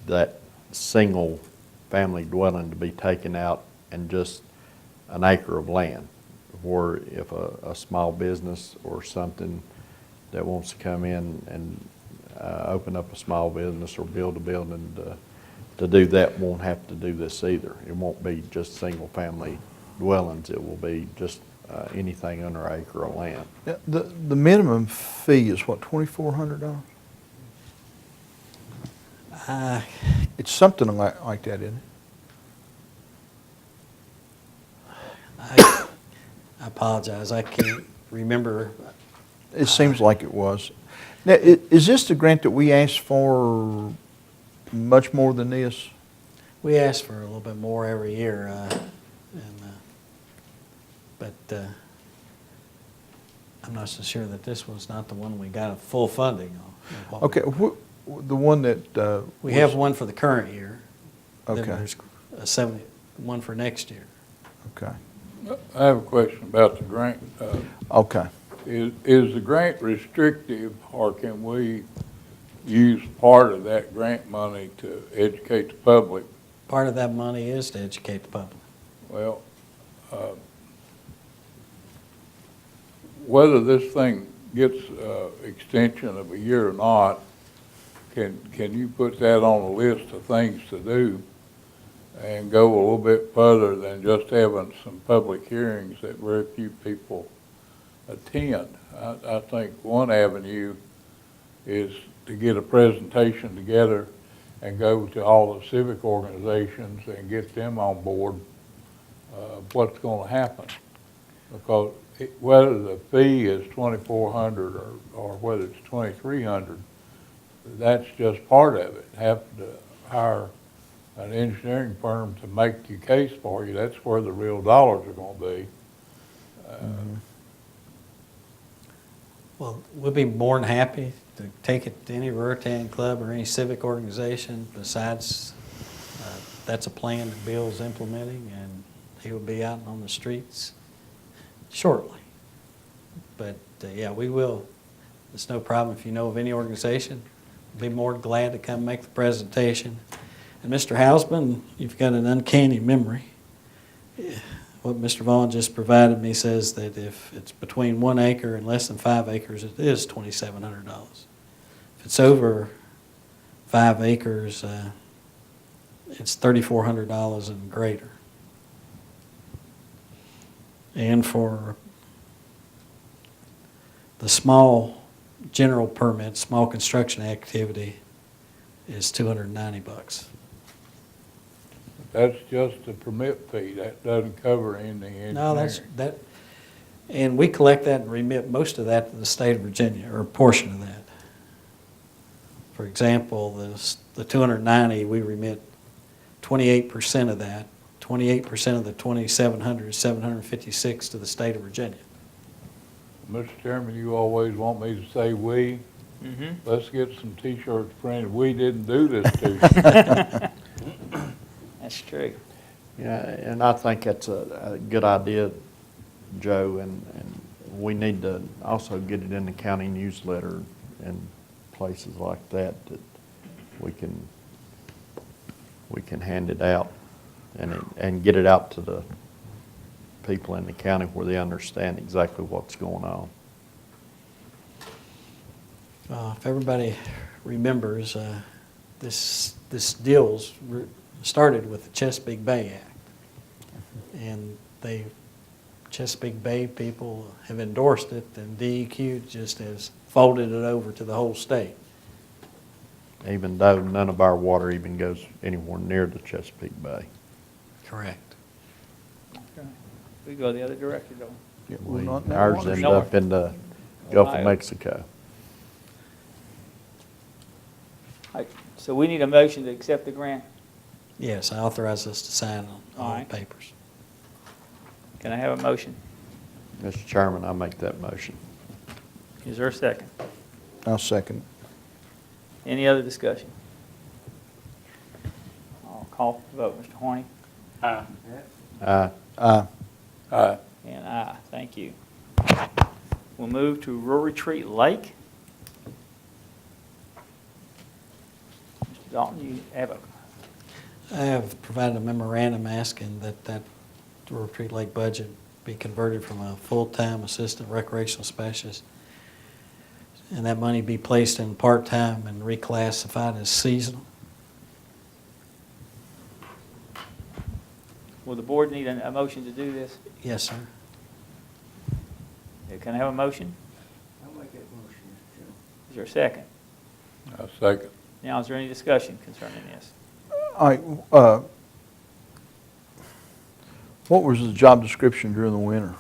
that single-family dwelling to be taken out and just an acre of land. Or if a small business or something that wants to come in and open up a small business or build a building to do that won't have to do this either. It won't be just single-family dwellings. It will be just anything under an acre of land. Yeah, the minimum fee is what, $2,400? It's something like that, isn't it? I apologize, I can't remember. It seems like it was. Now, is this the grant that we asked for much more than this? We ask for a little bit more every year, but I'm not so sure that this was not the one we got full funding on. Okay, the one that... We have one for the current year. Okay. Then there's one for next year. Okay. I have a question about the grant. Okay. Is the grant restrictive, or can we use part of that grant money to educate the public? Part of that money is to educate the public. Well, whether this thing gets extension of a year or not, can you put that on a list of things to do and go a little bit further than just having some public hearings that very few people attend? I think one avenue is to get a presentation together and go to all the civic organizations and get them on board, what's gonna happen. Because whether the fee is $2,400 or whether it's $2,300, that's just part of it. Have to hire an engineering firm to make your case for you. That's where the real dollars are gonna be. Well, we'll be more than happy to take it to any Raritan club or any civic organization. Besides, that's a plan that Bill's implementing, and he will be out on the streets shortly. But yeah, we will. It's no problem if you know of any organization. We'll be more than glad to come make the presentation. And Mr. Hausman, you've got an uncanny memory. What Mr. Vaughn just provided me says that if it's between 1 acre and less than 5 acres, it is $2,700. If it's over 5 acres, it's $3,400 and greater. And for the small general permit, small construction activity, is $290. That's just the permit fee. That doesn't cover anything engineering. No, that, and we collect that and remit most of that to the state of Virginia, or a portion of that. For example, the 290, we remit 28% of that. 28% of the 2,700 is 756 to the state of Virginia. Mr. Chairman, you always want me to say we. Let's get some T-shirts printed. We didn't do this to you. That's true. Yeah, and I think that's a good idea, Joe, and we need to also get it in the county newsletter and places like that we can hand it out and get it out to the people in the county where they understand exactly what's going on. If everybody remembers, this deal started with the Chesapeake Bay Act. And Chesapeake Bay people have endorsed it, and DEQ just has folded it over to the whole state. Even though none of our water even goes anywhere near the Chesapeake Bay. Correct. Okay. We go the other direction, though. Yeah, we're not in that Ours water. end up in the Gulf of Ohio. Mexico. All right, so we need a motion to accept the grant. Yes, I authorize us to sign on all All the right. papers. Can I have a motion? Mr. Chairman, I make that motion. Is there a second? I'll second. Any other discussion? I'll call for the vote. Mr. Horny? Aye. Aye. Aye. And aye. Thank you. We'll move to Rural Retreat Lake. Mr. Dalton, you have a, I have provided a memorandum asking that Rural Retreat Lake budget be converted from a full-time assistant recreational specialist, and that money be placed in part-time and reclassified as seasonal. will the board need a motion to do this? Yes, sir. Can I have a motion? I'll make that motion, Mr. Chairman. Is there a second? I second. Now, is there any discussion concerning this? All right, what was the job description during the winter?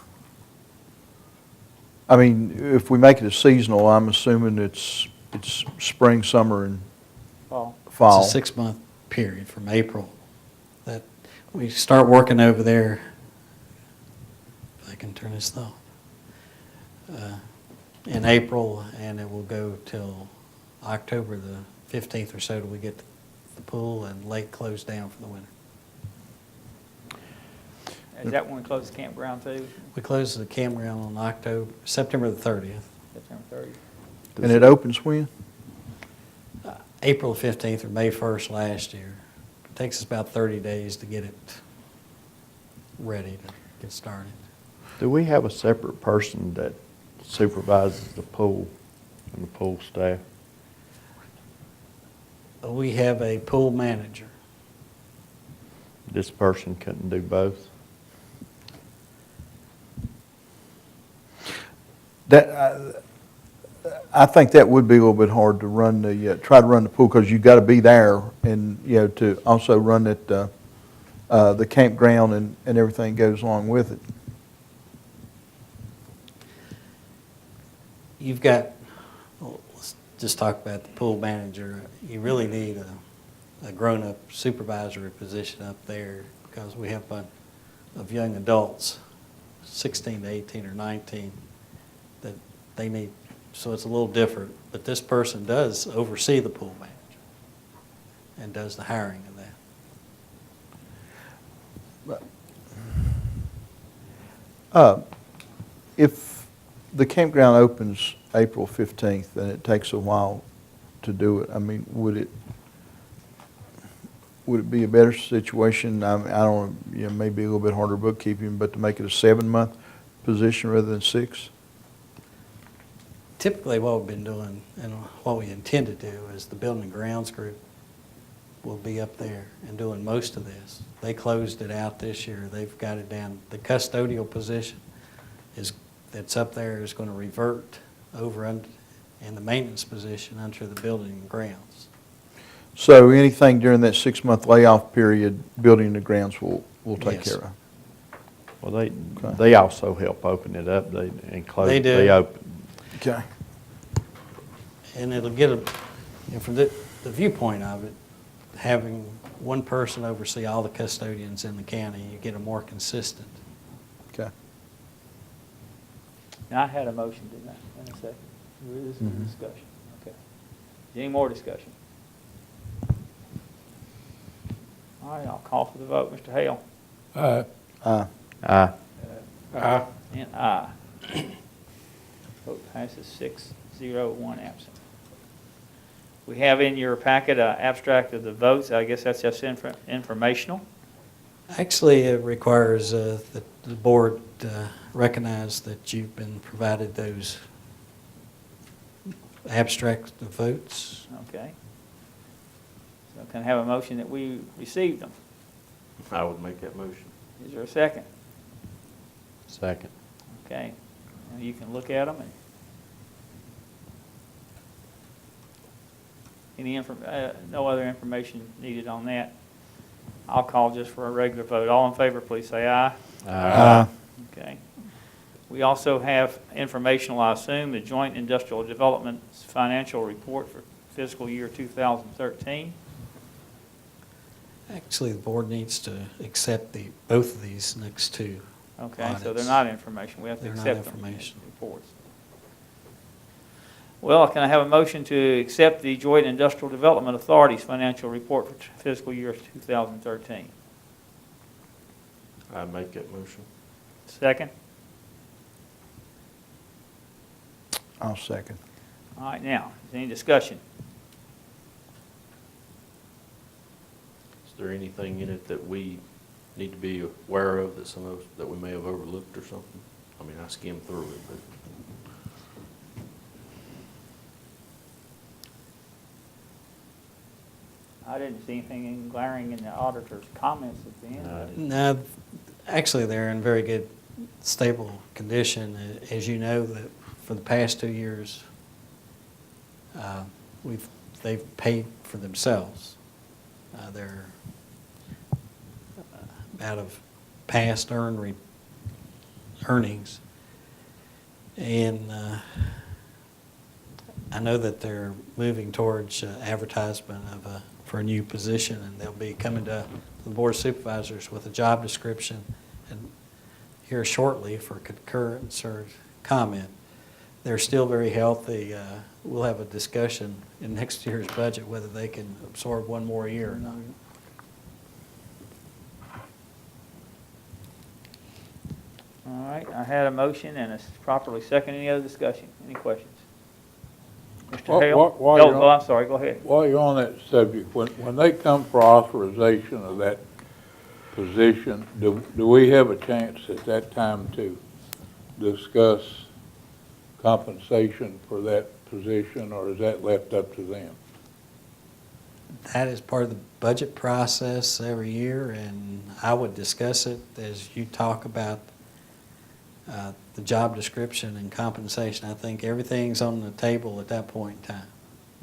I mean, if we make it a seasonal, I'm assuming it's spring, summer, and Paul? fall. It's a 6-month period from April that we start working over there. If I can turn this off. In April, and it will go till October the 15th or so till we get the pool and lake closed down for the winter. Is that when we close the campground too? We close the campground on September the 30th. September 30th? And it opens when? April 15th or May 1st last year. It takes us about 30 days to get it ready to get started. Do we have a separate person that supervises the pool and the pool staff? We have a pool manager. This person couldn't do both. I think that would be a little bit hard to run try to run the pool, because you've got to be there and, to also run it, the campground and everything goes along with it. You've got, well, let's just talk about the pool manager. You really need a grown-up supervisory position up there, because we have a bunch of young adults, 16 to 18 or 19, that they need, so it's a little different. But this person does oversee the pool manager and does the hiring of that. If the campground opens April 15th and it takes a while to do it, I mean, would it be a better situation? I don't, maybe a little bit harder bookkeeping, but to make it a 7-month position rather than 6? Typically, what we've been doing and what we intend to do is the building and grounds group will be up there and doing most of this. They closed it out this year. They've got it down. The custodial position that's up there is going to revert over and the maintenance position under the building and grounds. So anything during that 6-month layoff period, building the grounds will take Yes. care of? Well, they also help open it up, and close. They do. They open. Okay. And it'll get from the viewpoint of it, having one person oversee all the custodians in the county, you get a more consistent. Okay. Now, I had a motion, didn't I, in a second? This is a discussion, okay. Any more discussion? All right, I'll call for the vote. Mr. Hale? Aye. Aye. Aye. And aye. Vote passes 6-0, 1 absent. We have in your packet an abstract of the votes. I guess that's just informational. Actually, it requires that the board recognize that you've been provided those abstract of votes. Okay. So can I have a motion that we received them? I would make that motion. Is there a second? Second. Okay. Now you can look at them. And no other information needed on that. I'll call just for a regular vote. All in favor, please say aye. Aye. Okay. We also have informational, I assume, the Joint Industrial Development's financial report for fiscal year 2013. Actually, the board needs to accept both of these next two. Okay, so they're audits. not information. We have to They're not accept them. information. Reports. Well, can I have a motion to accept the Joint Industrial Development Authority's financial report for fiscal year 2013? I make that motion. Second? I'll second. All right, now, is there any discussion? Is there anything in it that we need to be aware of that that we may have overlooked or something? I mean, I skimmed through it, but. I didn't see anything glaring in the auditor's comments at the end. No, actually, they're in very good, stable condition. As you know, that for the past 2 years, they've paid for themselves. They're out of past earnings. And I know that they're moving towards advertisement for a new position, and they'll be coming to the Board of Supervisors with a job description and here shortly for concurrence or comment. They're still very healthy. We'll have a discussion in next year's budget whether they can absorb one more year or not. All right, I had a motion and it's properly second. Any other discussion? Any questions? Mr. Hale? I'm sorry, go ahead. While you're on that subject, when they come for authorization of that position, do we have a chance at that time to discuss compensation for that position, or is that left up to them? That is part of the budget process every year, and I would discuss it as you talk about the job description and compensation. I think everything's on the table at that point in time.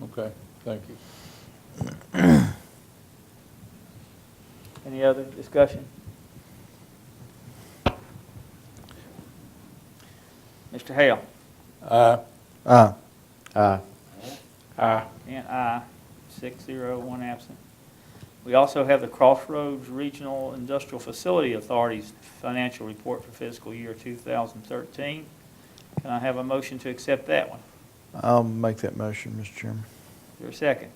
Okay, thank you. Any other discussion? Mr. Hale? Aye. Aye. Aye. And aye, 6-0, 1 absent. We also have the Crossroads Regional Industrial Facility Authority's financial report for fiscal year 2013. Can I have a motion to accept that one? I'll make that motion, Mr. Chairman. Is there a second?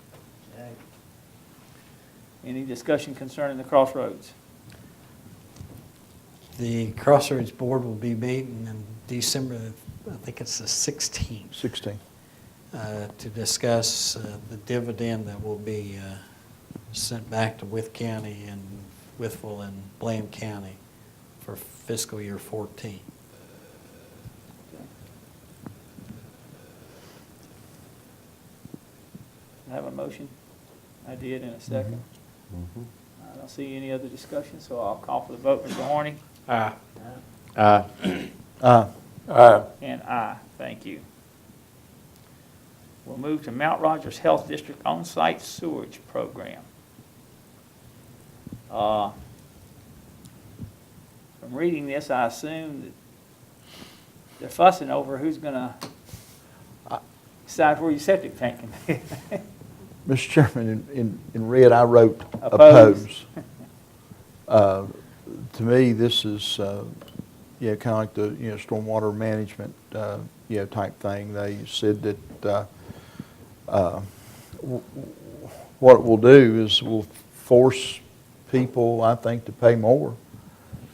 Any discussion concerning the Crossroads? The Crossroads Board will be meeting in December, I think it's the 16th, 16. to discuss the dividend that will be sent back to Wythe County and Wytheville and Bland County for fiscal year 14. I have a motion. I did in a second. I don't see any other discussion, so I'll call for the vote. Mr. Horning? Aye. Aye. Aye. Aye. And aye. Thank you. We'll move to Mount Rogers Health District on-site sewage program. From reading this, I assume that they're fussing over who's going to decide where your septic tank can be. Mr. Chairman, in red, I wrote Oppose. oppose. To me, this is, kind of like the, stormwater management, type thing. They said that what it will do is will force people, I think, to pay more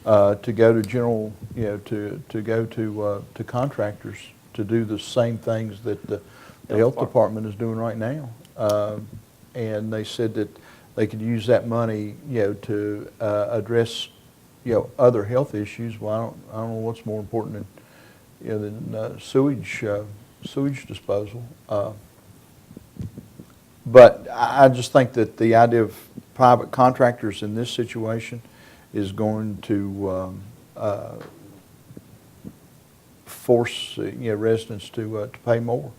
to go to general, to go to contractors to do the same things that the health department is doing right now. And they said that they could use that money, to address, other health issues. Well, I don't know what's more important than sewage disposal. But I just think that the idea of private contractors in this situation is going to force residents to pay more.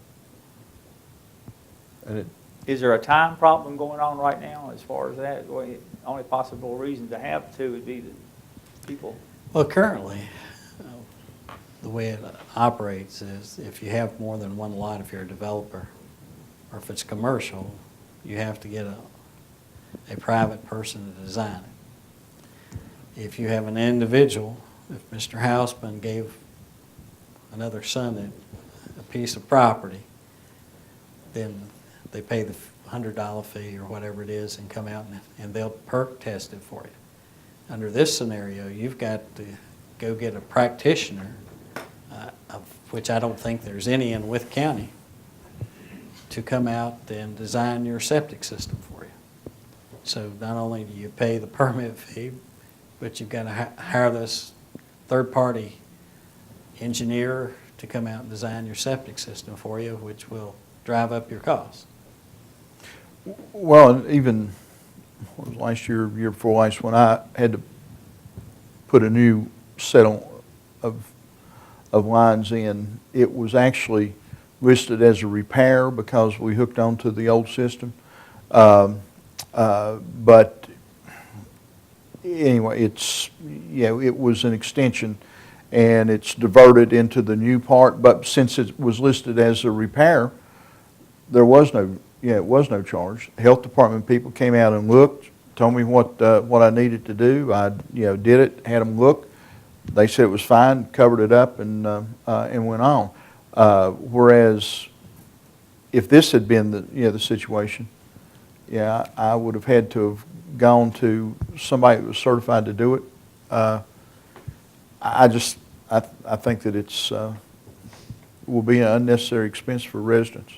And Is there a time problem going on right now as far as that? Well, the only possible reason to have two would be that people. Well, currently, the way it operates is if you have more than one lot, if you're a developer, or if it's commercial, you have to get a private person to design it. If you have an individual, if Mr. Hausman gave another son a piece of property, then they pay the $100 fee or whatever it is and come out and they'll perk test it for you. Under this scenario, you've got to go get a practitioner, of which I don't think there's any in Wythe County, to come out and design your septic system for you. So not only do you pay the permit fee, but you've got to hire this third-party engineer to come out and design your septic system for you, which will drive up your costs. well, and even what was last year before last, when I had to put a new set of lines in, it was actually listed as a repair because we hooked onto the old system. But anyway, it was an extension and it's diverted into the new part, but since it was listed as a repair, there was no, it was no charge. Health department people came out and looked, told me what I needed to do. I, did it, had them look. They said it was fine, covered it up, and went on. Whereas, if this had been the situation, I would have had to have gone to somebody that was certified to do it. I think that it's will be an unnecessary expense for residents.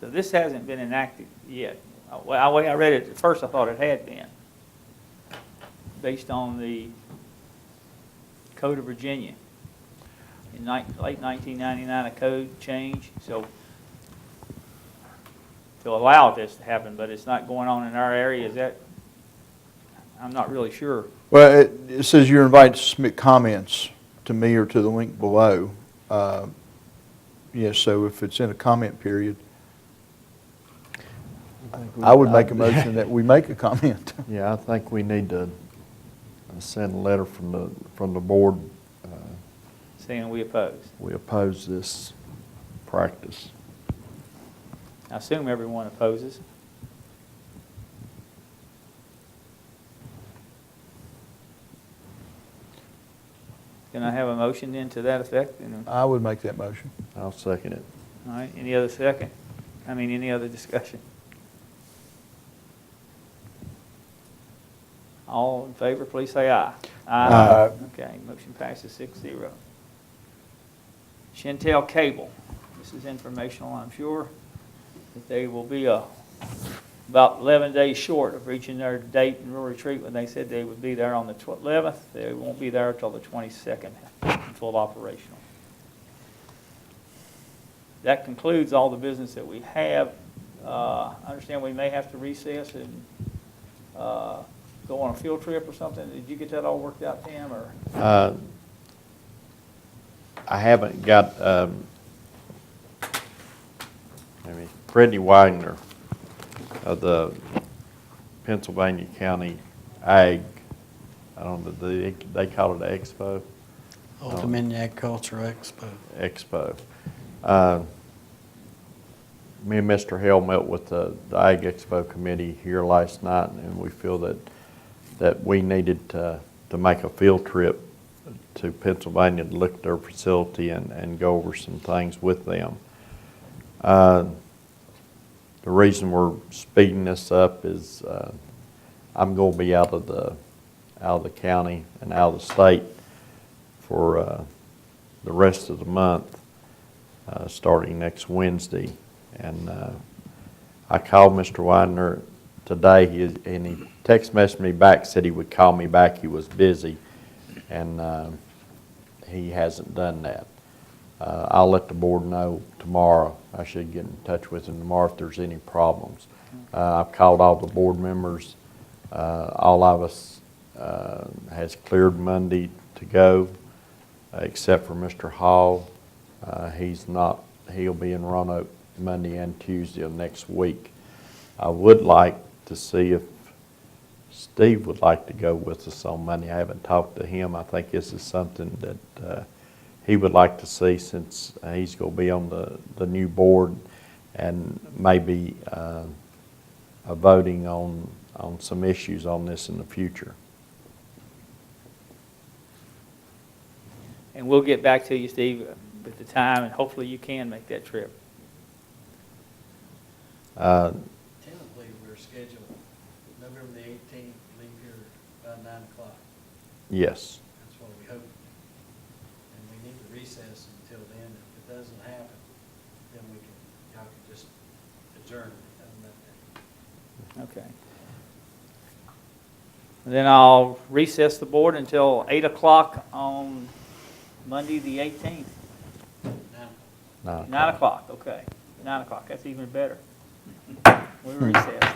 So this hasn't been enacted yet. Well, I read it, at first I thought it had been, based on the Code of Virginia. in late 1999, a code change, so to allow this to happen, but it's not going on in our area, is that, I'm not really sure. Well, it says you're invited to submit comments to me or to the link below. Yes, so if it's in a comment period, I would make a motion that we make a comment. Yeah, I think we need to send a letter from the board. Saying we oppose. We oppose this practice. I assume everyone opposes. Can I have a motion then to that effect? I would make that motion. I'll second it. All right, any other second? Any other discussion? All in favor, please say aye. Aye. Okay, motion passes 6-0. Chantel Cable, this is informational, I'm sure, that they will be about 11 days short of reaching their date in rural retreat when they said they would be there on the 11th. They won't be there until the 22nd, full operational. That concludes all the business that we have. I understand we may have to recess and go on a field trip or something. Did you get that all worked out, Tim, or? I haven't got, Freddie Wagner of the Pennsylvania County Ag, I don't know, they call it Expo? Old Dominion Agriculture Expo. Expo. Me and Mr. Hale met with the Ag Expo committee here last night, and we feel that we needed to make a field trip to Pennsylvania to look at their facility and go over some things with them. The reason we're speeding this up is I'm going to be out of the county and out of the state for the rest of the month, starting next Wednesday. And I called Mr. Widener today, and he text messaged me back, said he would call me back. He was busy, and he hasn't done that. I'll let the board know tomorrow. I should get in touch with him tomorrow if there's any problems. I've called all the board members. All of us has cleared Monday to go, except for Mr. Hall. He'll be in Roanoke Monday and Tuesday of next week. I would like to see if Steve would like to go with us on Monday. I haven't talked to him. I think this is something that he would like to see, since he's going to be on the new board, and maybe voting on some issues on this in the future. And we'll get back to you, Steve, at the time, and hopefully you can make that trip. Tentatively, we're scheduled November the 18th, leave here about 9 o'clock. Yes. That's what we hope. And we need to recess until then. If it doesn't happen, then y'all can just adjourn on that day. Okay. Then I'll recess the board until 8 o'clock on Monday, the 18th. 9 o'clock. 9 o'clock, okay. 9 o'clock, that's even better. We recess.